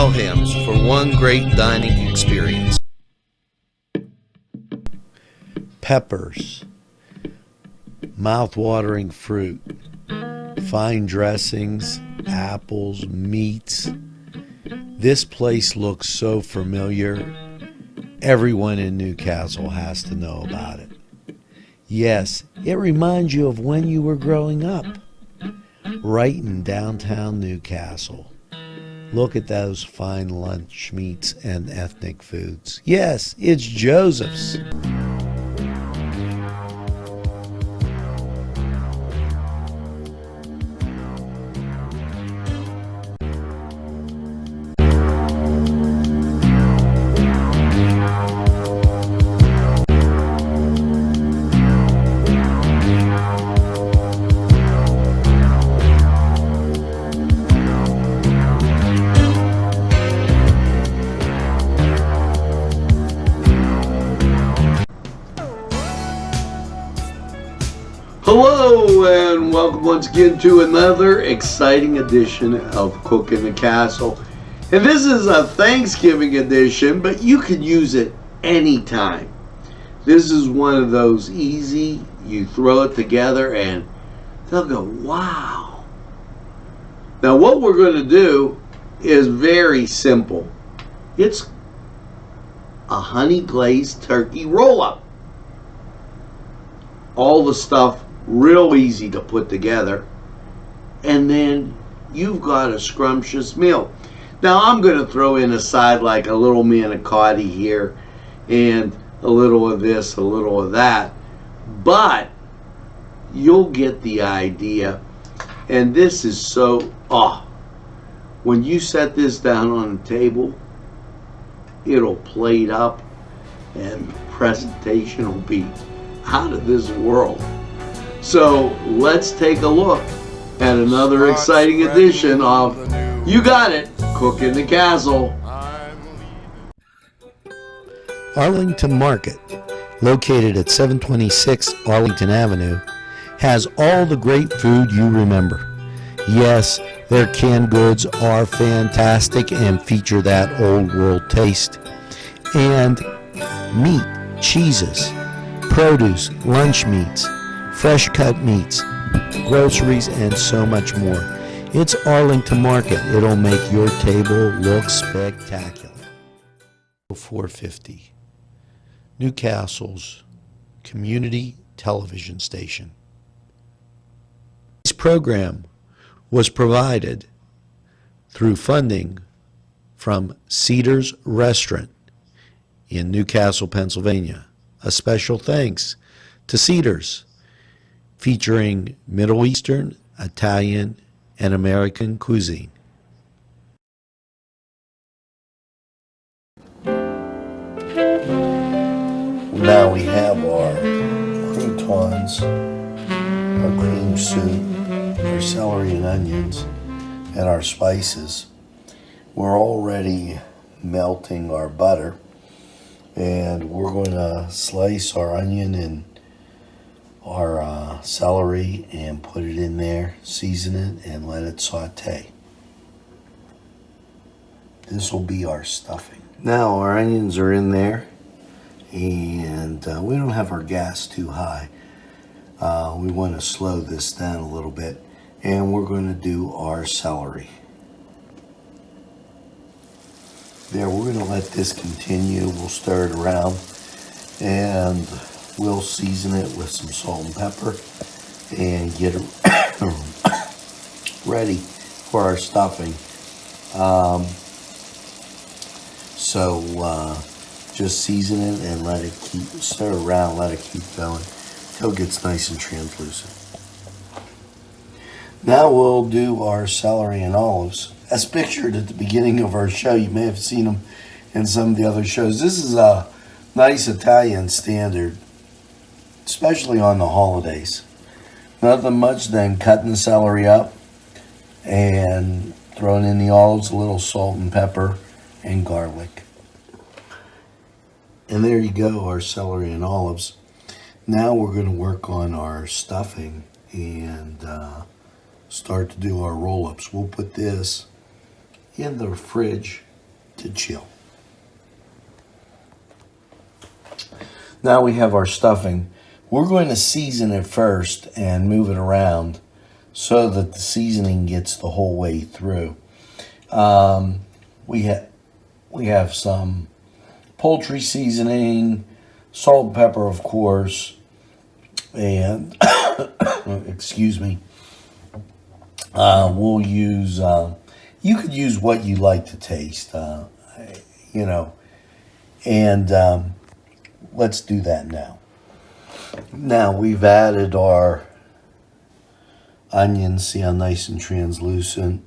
trail hams for one great dining experience. Peppers, mouth-watering fruit, fine dressings, apples, meats. This place looks so familiar. Everyone in Newcastle has to know about it. Yes, it reminds you of when you were growing up, right in downtown Newcastle. Look at those fine lunch meats and ethnic foods. Yes, it's Joseph's. Hello and welcome once again to another exciting edition of Cooking the Castle. And this is a Thanksgiving edition, but you can use it anytime. This is one of those easy, you throw it together and they'll go, wow. Now what we're going to do is very simple. It's a honey glazed turkey roll-up. All the stuff real easy to put together, and then you've got a scrumptious meal. Now I'm going to throw in a side like a little manicotti here and a little of this, a little of that, but you'll get the idea. And this is so, when you set this down on the table, it'll plate up and the presentation will be out of this world. So let's take a look at another exciting edition of You Got It, Cooking the Castle. Arlington Market, located at 726 Arlington Avenue, has all the great food you remember. Yes, their canned goods are fantastic and feature that old world taste. And meat, cheeses, produce, lunch meats, fresh cut meats, groceries, and so much more. It's Arlington Market. It'll make your table look spectacular. 450, Newcastle's community television station. This program was provided through funding from Cedars Restaurant in Newcastle, Pennsylvania. A special thanks to Cedars, featuring Middle Eastern, Italian, and American cuisine. Now we have our croutons, our cream soup, our celery and onions, and our spices. We're already melting our butter, and we're going to slice our onion and our celery and put it in there, season it, and let it saute. This will be our stuffing. Now our onions are in there, and we don't have our gas too high. We want to slow this down a little bit, and we're going to do our celery. There, we're going to let this continue. We'll stir it around, and we'll season it with some salt and pepper and get it ready for our stuffing. Just season it and let it stir around, let it keep going until it gets nice and translucent. Now we'll do our celery and olives. As pictured at the beginning of our show, you may have seen them in some of the other shows. This is a nice Italian standard, especially on the holidays. Nothing much than cutting the celery up and throwing in the olives, a little salt and pepper and garlic. And there you go, our celery and olives. Now we're going to work on our stuffing and start to do our roll-ups. We'll put this in the fridge to chill. Now we have our stuffing. We're going to season it first and move it around so that the seasoning gets the whole way through. We have some poultry seasoning, salt and pepper, of course, and excuse me. We'll use. You could use what you like to taste, and let's do that now. Now we've added our onions, see how nice and translucent,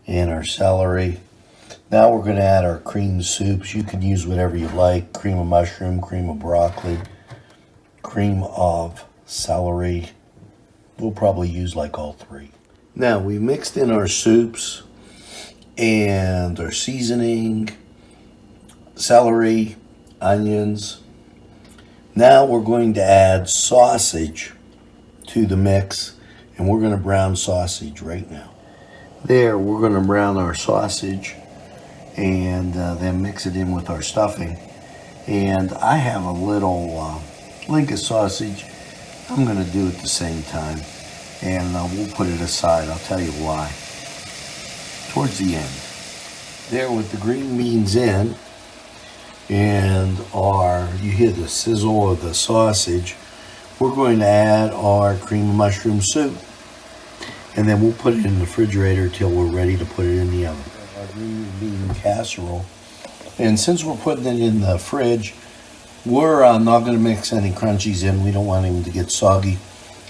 and our celery. Now we're going to add our cream soups. You can use whatever you like: cream of mushroom, cream of broccoli, cream of celery. We'll probably use like all three. Now we mixed in our soups and our seasoning, celery, onions. Now we're going to add sausage to the mix, and we're going to brown sausage right now. There, we're going to brown our sausage and then mix it in with our stuffing. And I have a little Linka sausage. I'm going to do it the same time, and we'll put it aside. I'll tell you why towards the end. There, with the green beans in, and you hear the sizzle of the sausage, we're going to add our cream of mushroom soup, and then we'll put it in the refrigerator till we're ready to put it in the oven. Our green bean casserole, and since we're putting it in the fridge, we're not going to mix any crunchies in. We don't want them to get soggy.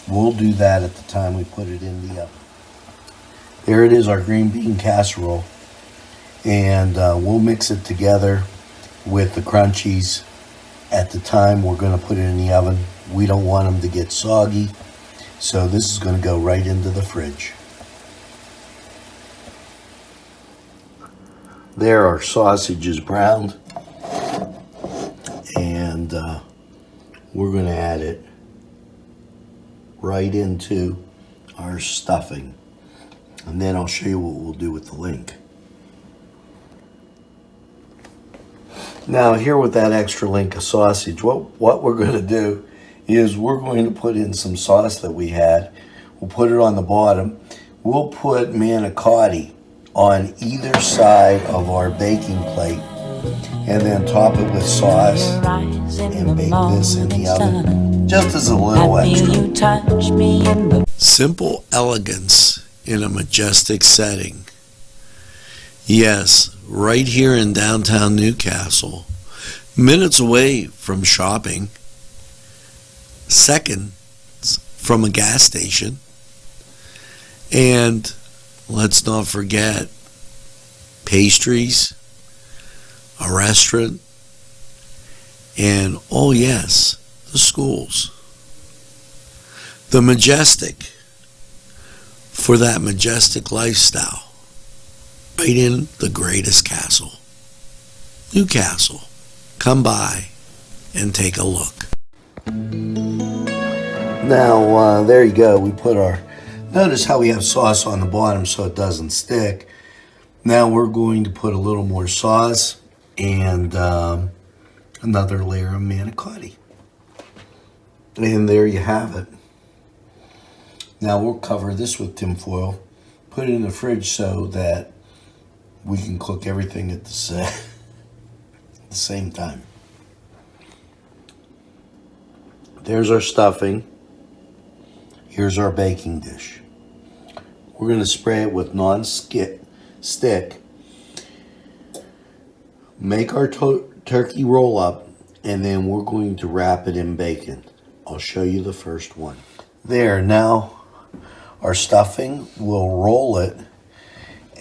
We'll do that at the time we put it in the oven. There it is, our green bean casserole, and we'll mix it together with the crunchies at the time we're going to put it in the oven. We don't want them to get soggy, so this is going to go right into the fridge. There, our sausage is browned, and we're going to add it right into our stuffing, and then I'll show you what we'll do with the link. Now here with that extra link of sausage, what we're going to do is we're going to put in some sauce that we had. We'll put it on the bottom. We'll put manicotti on either side of our baking plate, and then top it with sauce and bake this in the oven just as a little extra. Simple elegance in a majestic setting. Yes, right here in downtown Newcastle, minutes away from shopping, seconds from a gas station, and let's not forget pastries, a restaurant, and oh yes, the schools. The majestic for that majestic lifestyle. Right in the greatest castle, Newcastle. Come by and take a look. Now, there you go. We put notice how we have sauce on the bottom so it doesn't stick. Now we're going to put a little more sauce and another layer of manicotti. And there you have it. Now we'll cover this with tin foil, put it in the fridge so that we can cook everything at the same time. There's our stuffing. Here's our baking dish. We're going to spray it with non-stick. Make our turkey roll up, and then we're going to wrap it in bacon. I'll show you the first one. There, now our stuffing, we'll roll it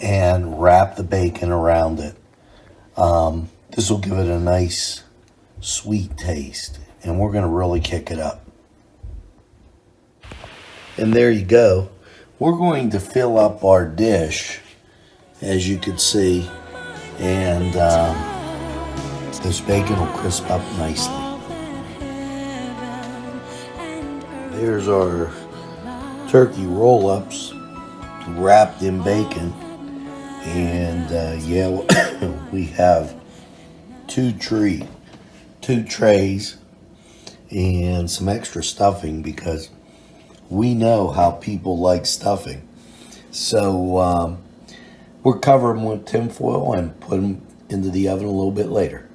and wrap the bacon around it. This will give it a nice sweet taste, and we're going to really kick it up. And there you go. We're going to fill up our dish, as you can see, and this bacon will crisp up nicely. There's our turkey roll-ups wrapped in bacon. And yeah, we have two trays and some extra stuffing because we know how people like stuffing. So we'll cover them with tin foil and put them into the oven a little bit later.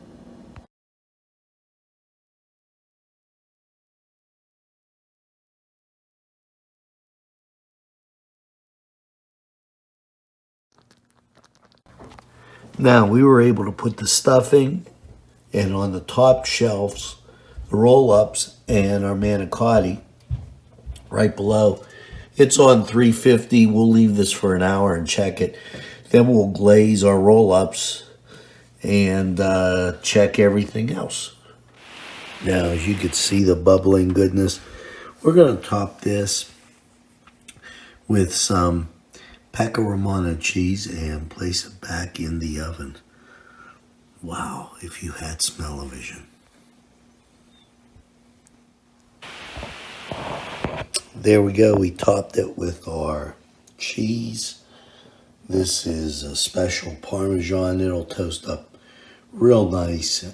Now we were able to put the stuffing and on the top shelves, the roll-ups and our manicotti right below. It's on 350. We'll leave this for an hour and check it. Then we'll glaze our roll-ups and check everything else. Now, as you can see the bubbling goodness, we're going to top this with some pecorino cheese and place it back in the oven. Wow, if you had smell-o-vision. There we go. We topped it with our cheese. This is a special Parmesan. It'll toast up real nice.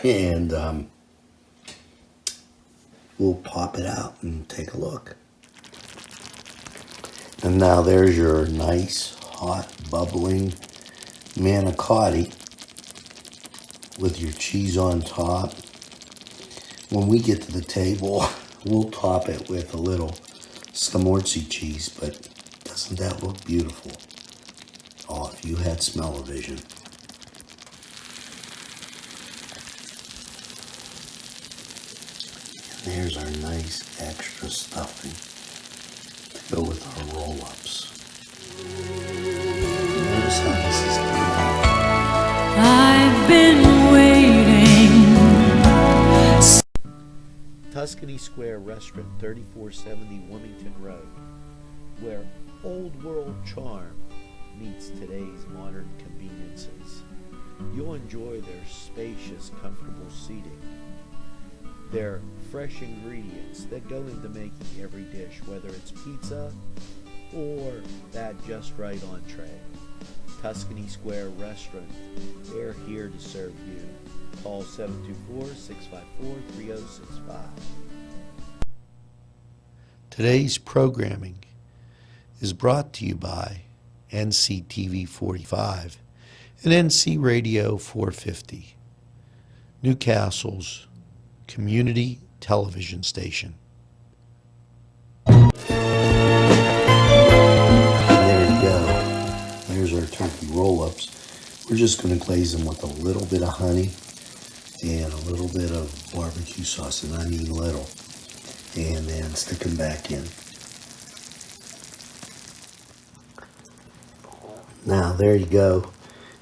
And we'll pop it out and take a look. And now there's your nice, hot, bubbling manicotti with your cheese on top. When we get to the table, we'll top it with a little scamorza cheese, but doesn't that look beautiful? Oh, if you had smell-o-vision. And there's our nice extra stuffing to go with our roll-ups. Notice how this is coming out. I've been waiting. Tuscany Square Restaurant, 3470 Wilmington Road, where old world charm meets today's modern conveniences. You'll enjoy their spacious, comfortable seating, their fresh ingredients that go into making every dish, whether it's pizza or that just right entree. Tuscany Square Restaurant, they're here to serve you. Call 724-654-3065. Today's programming is brought to you by NCTV45 and NC Radio 450, Newcastle's community television station. There you go. There's our turkey roll-ups. We're just going to glaze them with a little bit of honey and a little bit of barbecue sauce, and I mean little, and then stick them back in. Now there you go,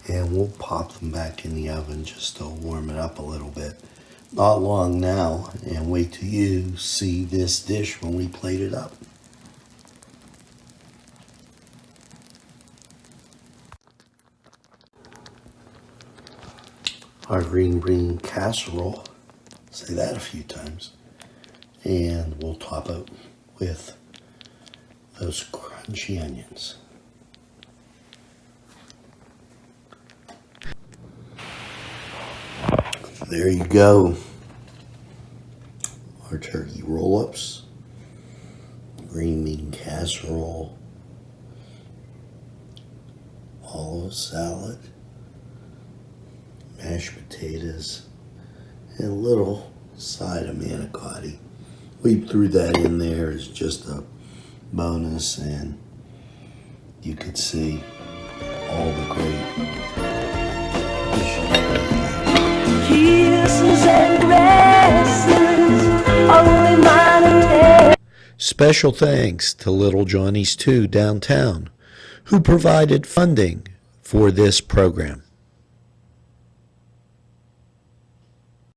and we'll pop them back in the oven just to warm it up a little bit. Not long now, and wait till you see this dish when we plate it up. Our green bean casserole, say that a few times, and we'll top it with those crunchy onions. There you go, our turkey roll-ups, green bean casserole, olive salad, mashed potatoes, and a little side of manicotti. We threw that in there as just a bonus, and you could see all the great dishes. Kisses and caresses, only mine and theirs. Special thanks to Little Johnny's 2 downtown, who provided funding for this program.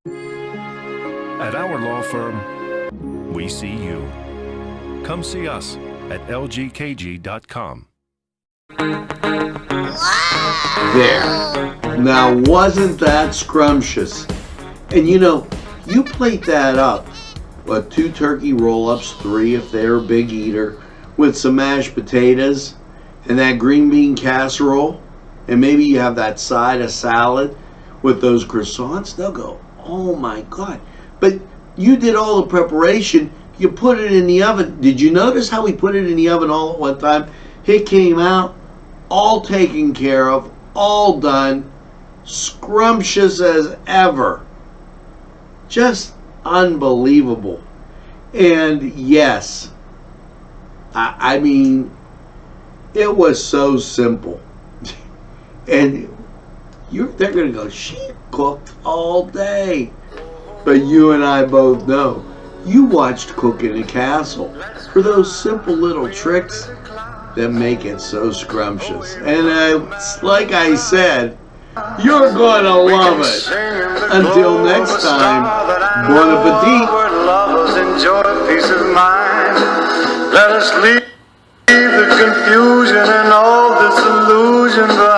At our law firm, we see you. Come see us at lgkg.com. There. Now, wasn't that scrumptious? And you know, you plate that up, 2 turkey roll-ups, 3 if they're a big eater, with some mashed potatoes, and that green bean casserole, and maybe you have that side of salad with those croissants, they'll go, oh my God. But you did all the preparation, you put it in the oven. Did you notice how we put it in the oven all at one time? It came out all taken care of, all done, scrumptious as ever. Just unbelievable. And yes, I mean, it was so simple. And they're going to go, she cooked all day. But you and I both know, you watched Cooking the Castle for those simple little tricks that make it so scrumptious. And like I said, you're going to love it. Until next time, bon appetit. Lovers enjoy peace of mind. Let us leave the confusion and all disillusion.